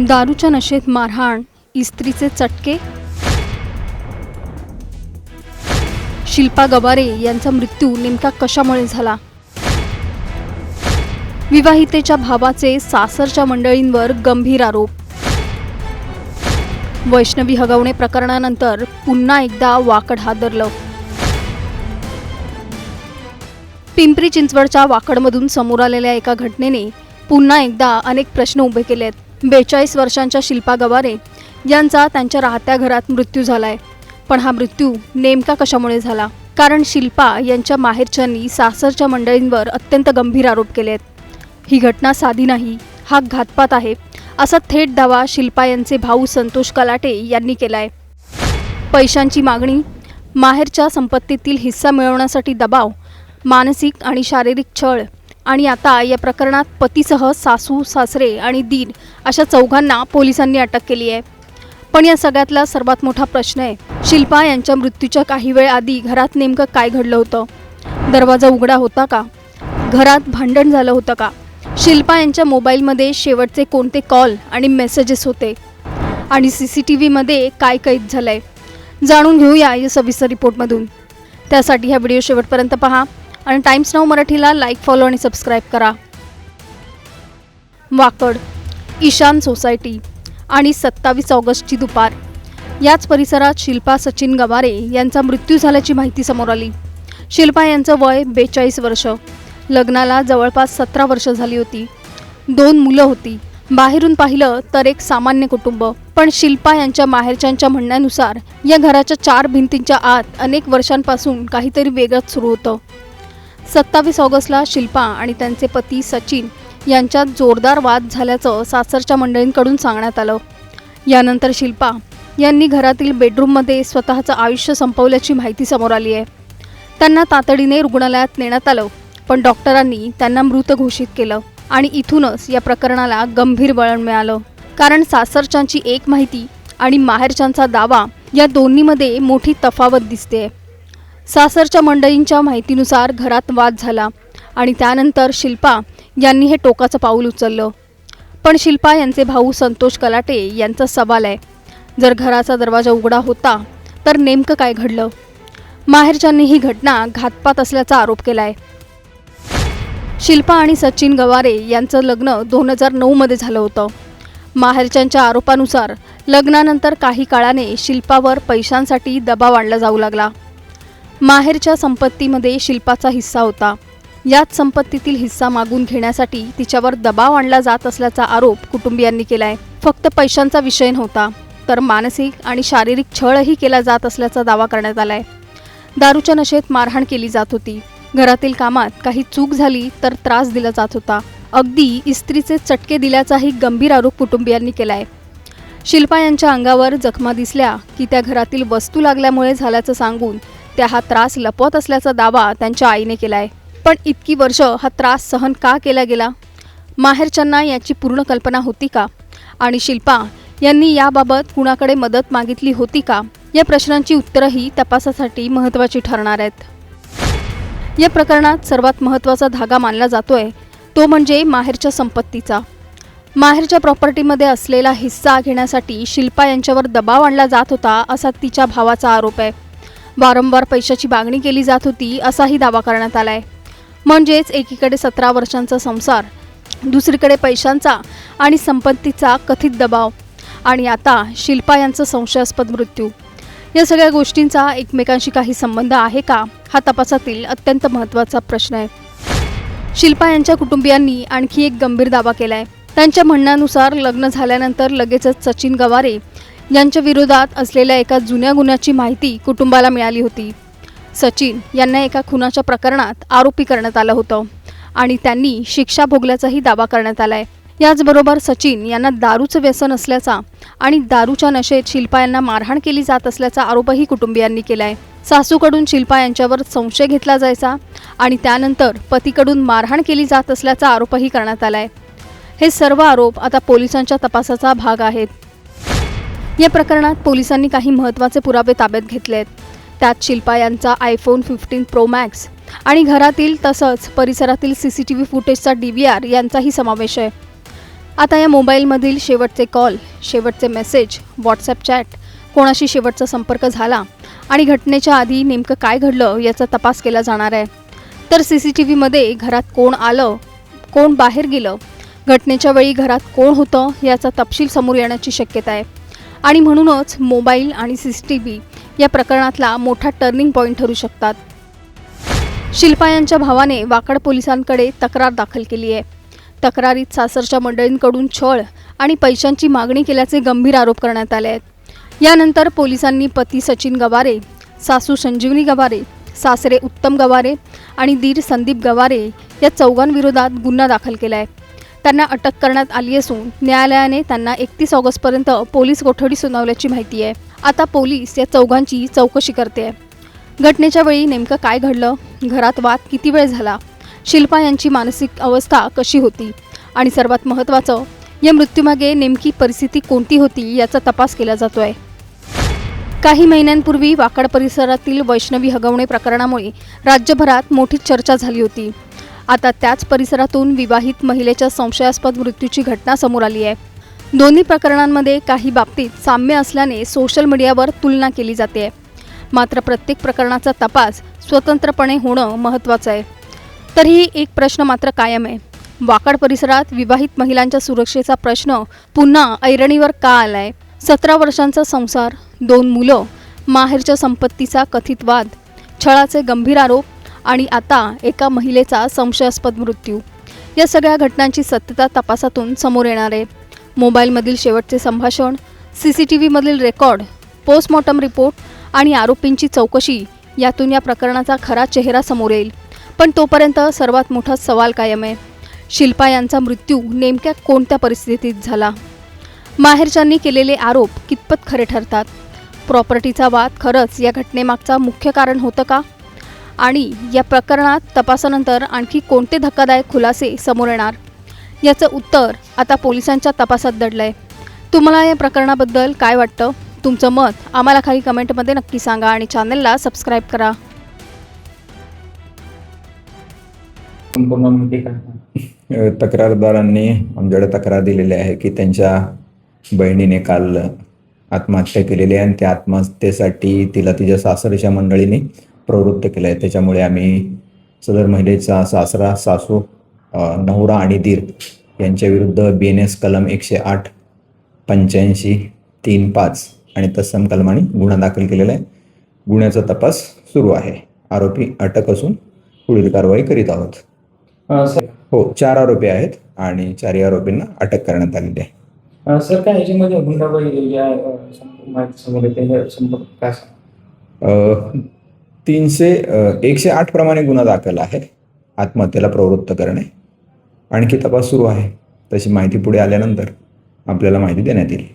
दारूच्या नशेत मारहाण, इस्त्रीचे चटके. शिल्पा गवारे यांचा मृत्यू नेमका कशामुळे झाला? विवाहितेच्या भावाचे सासरच्या मंडळींवर गंभीर आरोप. वैष्णवी हगवणे प्रकरणानंतर पुन्हा एकदा वाकड हादरलं. पिंपरी चिंचवडच्या वाकडमधून समोर आलेल्या एका घटनेने पुन्हा एकदा अनेक प्रश्न उभे केलेत. 42 वर्षांच्या शिल्पा गवारे यांचा त्यांच्या राहत्या घरात मृत्यू झालाय. पण हा मृत्यू नेमका कशामुळे झाला? कारण शिल्पा यांच्या माहेरच्यांनी सासरच्या मंडळींवर अत्यंत गंभीर आरोप केलेत. ही घटना साधी नाही, हा घातपात आहे, असा थेट दावा शिल्पा यांचे भाऊ संतोष कलाटे यांनी केलाय. पैशांची मागणी, माहेरच्या संपत्तीतील हिस्सा मिळवण्यासाठी दबाव, मानसिक आणि शारीरिक छळ आणि आता या प्रकरणात पतीसह सासू, सासरे आणि दीर अशा चौघांना पोलिसांनी अटक केली आहे. पण या सगळ्यातला सर्वात मोठा प्रश्न आहे, शिल्पा यांच्या मृत्यूच्या काही वेळ आधी घरात नेमकं काय घडलं होतं? दरवाजा उघडा होता का? घरात भांडण झालं होतं का? शिल्पा यांच्या मोबाईलमध्ये शेवटचे कोणते कॉल आणि मेसेजेस होते? आणि CCTVमध्ये काय कैद झालंय? जाणून घेऊया या सविस्तर रिपोर्टमधून. त्यासाठी हा व्हिडिओ शेवटपर्यंत पहा आणि टाइम्स नाऊ मराठीला लाईक, फॉलो आणि सबस्क्राईब करा. वाकड, ईशान सोसायटी आणि 27 ऑगस्टची दुपार. याच परिसरात शिल्पा सचिन गवारे यांचा मृत्यू झाल्याची माहिती समोर आली. शिल्पा यांचं वय 42 वर्ष. लग्नाला जवळपास 17 वर्ष झाली होती. 2 मुलं होती. बाहेरून पाहिलं तर एक सामान्य कुटुंब. पण शिल्पा यांच्या माहेरच्यांच्या म्हणण्यानुसार या घराच्या 4 भिंतींच्या आत अनेक वर्षांपासून काहीतरी वेगळंच सुरू होतं. 27 ऑगस्टला शिल्पा आणि त्यांचे पती सचिन यांच्यात जोरदार वाद झाल्याचं सासरच्या मंडळींकडून सांगण्यात आलं. यानंतर शिल्पा यांनी घरातील बेडरूममध्ये स्वतःचं आयुष्य संपवल्याची माहिती समोर आली आहे. त्यांना तातडीने रुग्णालयात नेण्यात आलं, पण डॉक्टरांनी त्यांना मृत घोषित केलं. आणि इथूनच या प्रकरणाला गंभीर वळण मिळालं. कारण सासरच्यांची एक माहिती आणि माहेरच्यांचा दावा या दोन्हीमध्ये मोठी तफावत दिसते. सासरच्या मंडळींच्या माहितीनुसार घरात वाद झाला आणि त्यानंतर शिल्पा यांनी हे टोकाचं पाऊल उचललं. पण शिल्पा यांचे भाऊ संतोष कलाटे यांचा सवाल आहे, जर घराचा दरवाजा उघडा होता तर नेमकं काय घडलं? माहेरच्यांनी ही घटना घातपात असल्याचा आरोप केलाय. शिल्पा आणि सचिन गवारे यांचं लग्न 2009 मध्ये झालं होतं. माहेरच्यांच्या आरोपानुसार लग्नानंतर काही काळाने शिल्पावर पैशांसाठी दबाव आणला जाऊ लागला. माहेरच्या संपत्तीमध्ये शिल्पाचा हिस्सा होता. याच संपत्तीतील हिस्सा मागून घेण्यासाठी तिच्यावर दबाव आणला जात असल्याचा आरोप कुटुंबियांनी केलाय. फक्त पैशांचा विषय नव्हता, तर मानसिक आणि शारीरिक छळही केला जात असल्याचा दावा करण्यात आलाय. दारूच्या नशेत मारहाण केली जात होती. घरातील कामात काही चूक झाली तर त्रास दिला जात होता. अगदी इस्त्रीचे चटके दिल्याचाही गंभीर आरोप कुटुंबियांनी केलाय. शिल्पा यांच्या अंगावर जखमा दिसल्या की त्या घरातील वस्तू लागल्यामुळे झाल्याचं सांगून त्या हा त्रास लपवत असल्याचा दावा त्यांच्या आईने केलाय. पण इतकी वर्ष हा त्रास सहन का केला गेला? माहेरच्यांना याची पूर्ण कल्पना होती का? आणि शिल्पा यांनी याबाबत कुणाकडे मदत मागितली होती का? या प्रश्नांची उत्तरंही तपासासाठी महत्त्वाची ठरणार आहेत. या प्रकरणात सर्वात महत्त्वाचा धागा मानला जातोय तो म्हणजे माहेरच्या संपत्तीचा. माहेरच्या प्रॉपर्टीमध्ये असलेला हिस्सा घेण्यासाठी शिल्पा यांच्यावर दबाव आणला जात होता असा तिच्या भावाचा आरोप आहे. वारंवार पैशाची मागणी केली जात होती असाही दावा करण्यात आलाय. म्हणजेच एकीकडे 17 वर्षांचा संसार, दुसरीकडे पैशांचा आणि संपत्तीचा कथित दबाव आणि आता शिल्पा यांचा संशयास्पद मृत्यू. या सगळ्या गोष्टींचा एकमेकांशी काही संबंध आहे का? हा तपासातील अत्यंत महत्त्वाचा प्रश्न आहे. शिल्पा यांच्या कुटुंबियांनी आणखी एक गंभीर दावा केलाय. त्यांच्या म्हणण्यानुसार लग्न झाल्यानंतर लगेचच सचिन गवारे यांच्या विरोधात असलेल्या एका जुन्या गुन्ह्याची माहिती कुटुंबाला मिळाली होती. सचिन यांना एका खुनाच्या प्रकरणात आरोपी करण्यात आलं होतं आणि त्यांनी शिक्षा भोगल्याचाही दावा करण्यात आलाय. याचबरोबर सचिन यांना दारूचं व्यसन असल्याचा आणि दारूच्या नशेत शिल्पा यांना मारहाण केली जात असल्याचा आरोपही कुटुंबियांनी केलाय. सासूकडून शिल्पा यांच्यावर संशय घेतला जायचा आणि त्यानंतर पतीकडून मारहाण केली जात असल्याचा आरोपही करण्यात आलाय. हे सर्व आरोप आता पोलिसांच्या तपासाचा भाग आहेत. या प्रकरणात पोलिसांनी काही महत्त्वाचे पुरावे ताब्यात घेतले आहेत. त्यात शिल्पा यांचा iPhone 15 Pro Max आणि घरातील तसंच परिसरातील CCTV फुटेजचा DVR यांचाही समावेश आहे. आता या मोबाईलमधील शेवटचे कॉल, शेवटचे मेसेज, व्हॉट्सॲप चॅट, कोणाशी शेवटचा संपर्क झाला आणि घटनेच्या आधी नेमकं काय घडलं याचा तपास केला जाणार आहे. तर CCTVमध्ये घरात कोण आलं, कोण बाहेर गेलं, घटनेच्या वेळी घरात कोण होतं याचा तपशील समोर येण्याची शक्यता आहे. आणि म्हणूनच मोबाईल आणि CCTV या प्रकरणातला मोठा टर्निंग पॉईंट ठरू शकतात. शिल्पा यांच्या भावाने वाकड पोलिसांकडे तक्रार दाखल केली आहे. तक्रारीत सासरच्या मंडळींकडून छळ आणि पैशांची मागणी केल्याचे गंभीर आरोप करण्यात आले आहेत. यानंतर पोलिसांनी पती सचिन गवारे, सासू संजीवनी गवारे, सासरे उत्तम गवारे आणि दीर संदीप गवारे या चौघांविरोधात गुन्हा दाखल केला आहे. त्यांना अटक करण्यात आली असून न्यायालयाने त्यांना 31 ऑगस्टपर्यंत पोलीस कोठडी सुनावल्याची माहिती आहे. आता पोलीस या चौघांची चौकशी करते आहे. घटनेच्या वेळी नेमकं काय घडलं, घरात वाद किती वेळ झाला, शिल्पा यांची मानसिक अवस्था कशी होती आणि सर्वात महत्त्वाचं, या मृत्यूमागे नेमकी परिस्थिती कोणती होती याचा तपास केला जातो आहे. काही महिन्यांपूर्वी वाकड परिसरातील वैष्णवी हगवणे प्रकरणामुळे राज्यभरात मोठी चर्चा झाली होती. आता त्याच परिसरातून विवाहित महिलेच्या संशयास्पद मृत्यूची घटना समोर आली आहे. दोन्ही प्रकरणांमध्ये काही बाबतीत साम्य असल्याने सोशल मीडियावर तुलना केली जाते. मात्र प्रत्येक प्रकरणाचा तपास स्वतंत्रपणे होणं महत्त्वाचं आहे. तरीही एक प्रश्न मात्र कायम आहे. वाकड परिसरात विवाहित महिलांच्या सुरक्षेचा प्रश्न पुन्हा ऐरणीवर का आलाय? 17 वर्षांचा संसार, 2 मुलं, माहेरच्या संपत्तीचा कथित वाद, छळाचे गंभीर आरोप आणि आता एका महिलेचा संशयास्पद मृत्यू. या सगळ्या घटनांची सत्यता तपासातून समोर येणार आहे. मोबाईलमधील शेवटचे संभाषण, CCTVमधील रेकॉर्ड, पोस्टमॉर्टम रिपोर्ट आणि आरोपींची चौकशी यातून या प्रकरणाचा खरा चेहरा समोर येईल. पण तोपर्यंत सर्वात मोठा सवाल कायम आहे. शिल्पा यांचा मृत्यू नेमक्या कोणत्या परिस्थितीत झाला? माहेरच्यांनी केलेले आरोप कितपत खरे ठरतात? प्रॉपर्टीचा वाद खरंच या घटनेमागचा मुख्य कारण होतं का? आणि या प्रकरणात तपासानंतर आणखी कोणते धक्कादायक खुलासे समोर येणार याचं उत्तर आता पोलिसांच्या तपासात दडलं आहे. तुम्हाला या प्रकरणाबद्दल काय वाटतं? तुमचं मत आम्हाला खाली कमेंटमध्ये नक्की सांगा आणि चॅनलला सबस्क्राईब करा. तक्रारदारांनी आमच्याकडे तक्रार दिलेली आहे की त्यांच्या बहिणीने काल आत्महत्या केलेली आहे आणि त्या आत्महत्येसाठी तिला तिच्या सासरच्या मंडळीने प्रवृत्त केलं आहे. त्याच्यामुळे आम्ही सदर महिलेचा सासरा, सासू, नवरा आणि दीर यांच्याविरुद्ध BNS कलम 108, 85, 3(5) आणि तत्सम कलमाने गुन्हा दाखल केलेला आहे. गुन्ह्याचा तपास सुरू आहे. आरोपी अटक असून पुढील कारवाई करीत आहोत. हो, 4 आरोपी आहेत आणि 4 आरोपींना अटक करण्यात आलेली आहे. सर, काय ह्याच्यामध्ये हुंडाबळी माहिती समोर येते, संपर्क काय? 108 प्रमाणे गुन्हा दाखल आहे. आत्महत्येला प्रवृत्त करणे. आणखी तपास सुरू आहे. तशी माहिती पुढे आल्यानंतर आपल्याला माहिती देण्यात येईल.